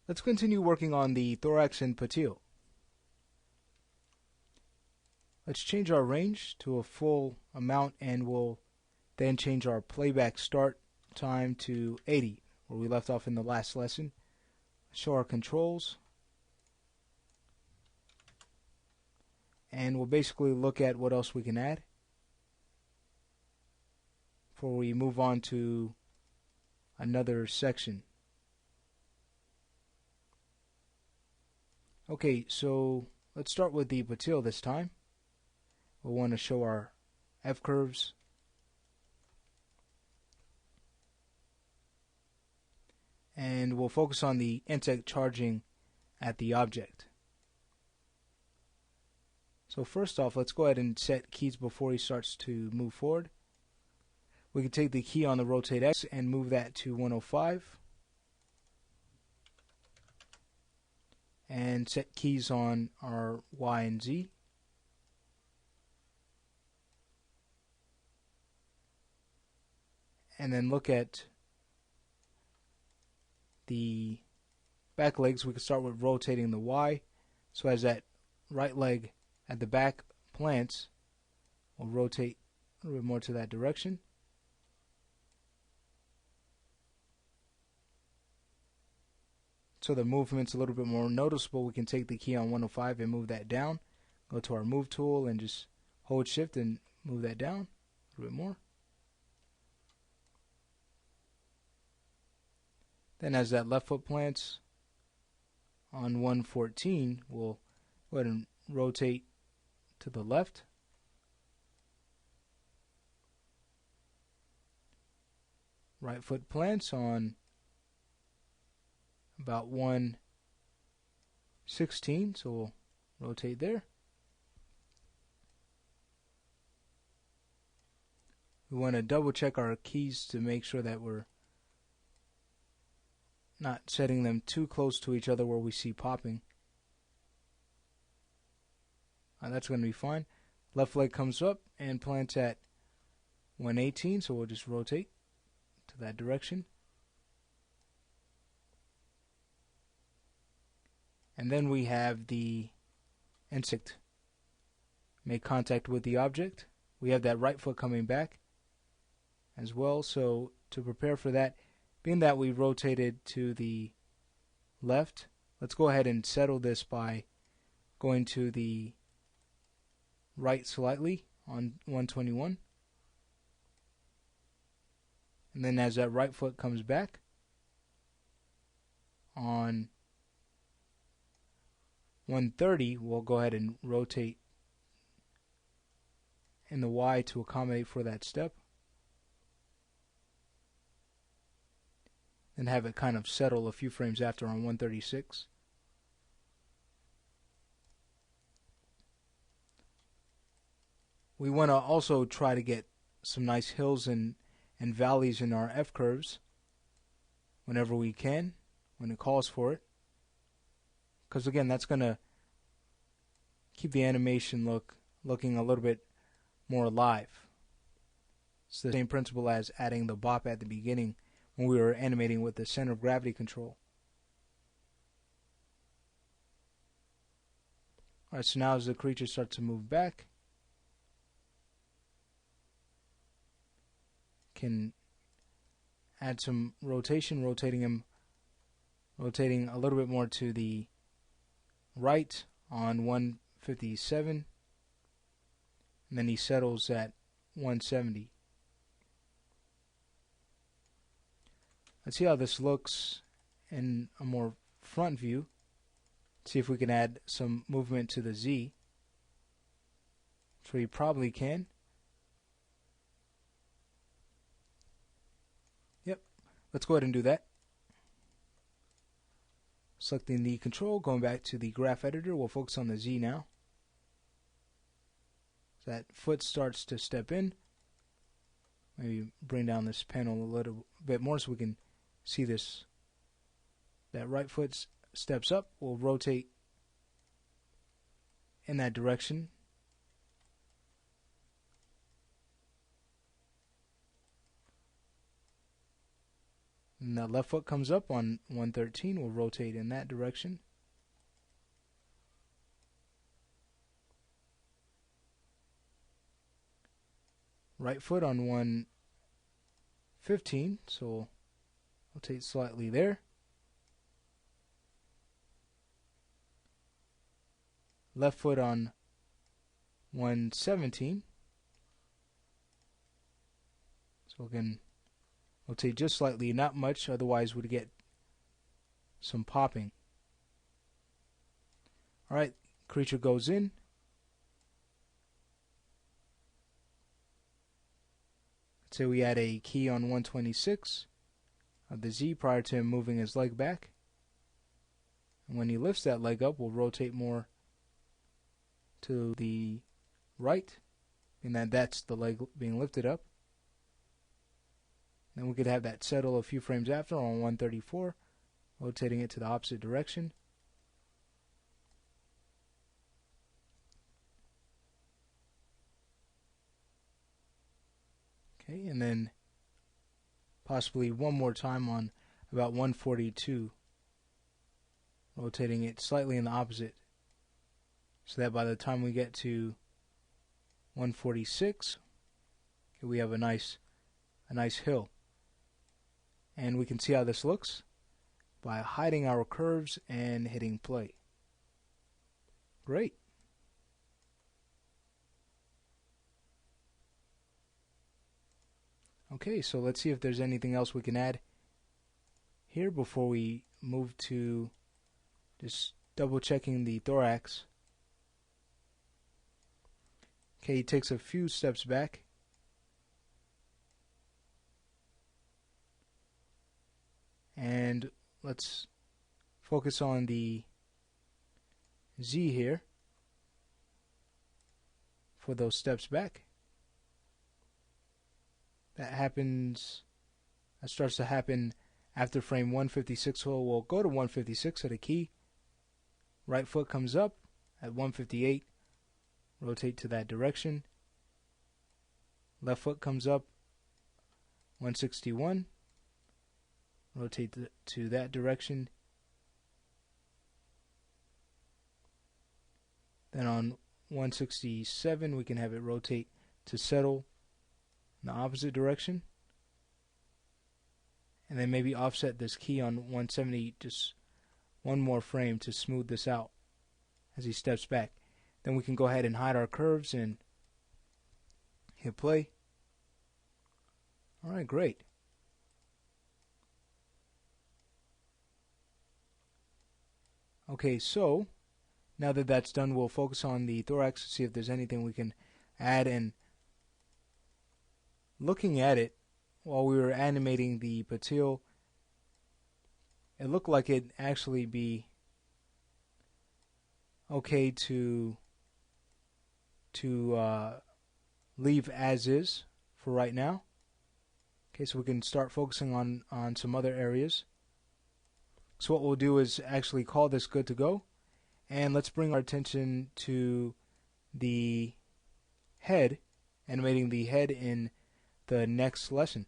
Let's continue working on the thorax and patelle. Let's change our range to a full amount, and we'll then change our playback start time to 80, where we left off in the last lesson. Show our controls, and we'll basically look at what else we can add before we move on to another section. Okay, so let's start with the patelle this time. We'll want to show our F-curves, and we'll focus on the insect charging at the object. So first off, let's go ahead and set keys before he starts to move forward. We can take the key on the rotate X and move that to 105, and set keys on our Y and Z. And then look at the back legs. We can start with rotating the Y. So as that right leg at the back plants, we'll rotate a little bit more to that direction. So the movement's a little bit more noticeable. We can take the key on 105 and move that down. Go to our move tool and just hold shift and move that down a little bit more. Then as that left foot plants on 114, we'll go ahead and rotate to the left. Right foot plants on about 116, so we'll rotate there. We want to double check our keys to make sure that we're not setting them too close to each other where we see popping. That's going to be fine. Left leg comes up and plants at 118, so we'll just rotate to that direction. And then we have the insect make contact with the object. We have that right foot coming back as well, so to prepare for that, being that we rotated to the left, let's go ahead and settle this by going to the right slightly on 121. And then as that right foot comes back on 130, we'll go ahead and rotate in the Y to accommodate for that step. And have it kind of settle a few frames after on 136. We want to also try to get some nice hills and valleys in our F-curves whenever we can, when it calls for it. Because again, that's going to keep the animation looking a little bit more alive. It's the same principle as adding the bop at the beginning when we were animating with the center of gravity control. Alright, so now as the creature starts to move back, can add some rotation, rotating a little bit more to the right on 157, and then he settles at 170. Let's see how this looks in a more front view. See if we can add some movement to the Z. So you probably can. Yep. Let's go ahead and do that. Selecting the control, going back to the graph editor, we'll focus on the Z now. So that foot starts to step in. Maybe bring down this panel a little bit more so we can see this. That right foot steps up. We'll rotate in that direction. And the left foot comes up on 113. We'll rotate in that direction. Right foot on 115, so we'll rotate slightly there. Left foot on 117. So we can rotate just slightly, not much, otherwise we'd get some popping. Alright, creature goes in. Let's say we add a key on 126 of the Z prior to him moving his leg back. And when he lifts that leg up, we'll rotate more to the right, and that's the leg being lifted up. Then we could have that settle a few frames after on 134, rotating it to the opposite direction. Okay, and then possibly one more time on about 142, rotating it slightly in the opposite, so that by the time we get to 146, okay, we have a nice hill. And we can see how this looks by hiding our curves and hitting play. Great. Okay, so let's see if there's anything else we can add here before we move to just double checking the thorax. Okay, he takes a few steps back. And let's focus on the Z here for those steps back. That starts to happen after frame 156. So we'll go to 156 at a key. Right foot comes up at 158. Rotate to that direction. Left foot comes up 161. Rotate to that direction. Then on 167 we can have it rotate to settle in the opposite direction. And then maybe offset this key on 170 just one more frame to smooth this out as he steps back. Then we can go ahead and hide our curves and hit play. Alright, great. Okay, so now that that's done, we'll focus on the thorax to see if there's anything we can add. And looking at it while we were animating the patelle, it looked like it'd actually be okay to leave as is for right now. Okay, so we can start focusing on some other areas. So what we'll do is actually call this good to go, and let's bring our attention to the head, animating the head in the next lesson.